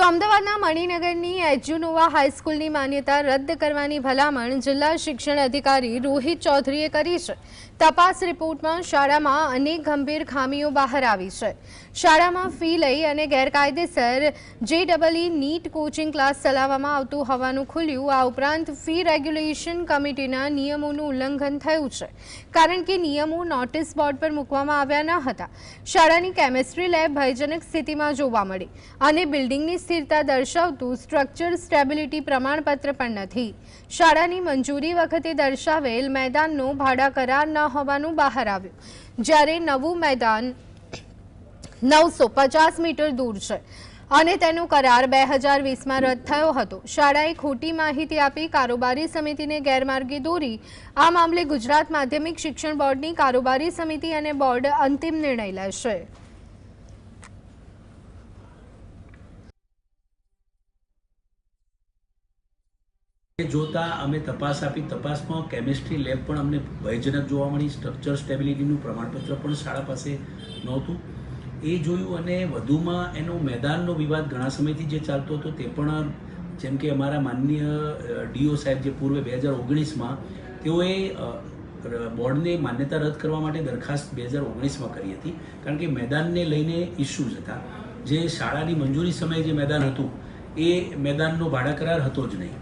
અમદાવાદના મણિનગરની એજ્યુનોવા હાઈસ્કૂલની માન્યતા રદ કરવાની ભલામણ જિલ્લા શિક્ષણ અધિકારી રોહિત ચૌધરીએ કરી છે। તપાસ રિપોર્ટમાં શાળામાં અનેક ગંભીર ખામીઓ બહાર આવી છે। શાળામાં ફી લઈ અને ગેરકાયદેસર JEE નીટ કોચિંગ ક્લાસ ચલાવવામાં આવતું હોવાનું ખુલ્યું। આ ઉપરાંત ફી રેગ્યુલેશન કમિટીના નિયમોનું ઉલ્લંઘન થયું છે, કારણ કે નિયમો નોટિસ બોર્ડ પર મૂકવામાં આવ્યા ન હતા। શાળાની કેમિસ્ટ્રી લેબ ભયજનક સ્થિતિમાં જોવા મળી અને બિલ્ડિંગની સ્થિરતા દર્શાવતું સ્ટ્રક્ચર સ્ટેબિલિટી પ્રમાણપત્ર પણ નથી। શાળાની મંજૂરી વખતે દર્શાવેલ મેદાનનો ભાડા કરાર ન હોવાનું બહાર આવ્યું, જ્યારે નવું મેદાન 950 મીટર દૂર છે અને તેનો કરાર 2020માં રદ થયો હતો। શાળાએ ખોટી માહિતી આપી કારોબારી સમિતિને ગેરમાર્ગે દોરી। આ મામલે ગુજરાત માધ્યમિક શિક્ષણ બોર્ડની કારોબારી સમિતિ અને બોર્ડ અંતિમ નિર્ણય લેશે। જોતા અમે તપાસ આપી। તપાસમાં કેમિસ્ટ્રી લેબ પણ અમને ભયજનક જોવા મળી। સ્ટ્રક્ચર સ્ટેબિલિટીનું પ્રમાણપત્ર પણ શાળા પાસે નહોતું। એ જોયું અને વધુમાં એનો મેદાનનો વિવાદ ઘણા સમયથી જે ચાલતો હતો તે પણ, જેમ કે અમારા માનનીય DO સાહેબ જે પૂર્વે 2019માં તેઓએ બોર્ડને માન્યતા રદ કરવા માટે દરખાસ્ત 2019માં કરી હતી, કારણ કે મેદાનને લઈને ઇસ્યુઝ હતા। જે શાળાની મંજૂરી સમયે જે મેદાન હતું એ મેદાનનો ભાડા કરાર હતો જ નહીં।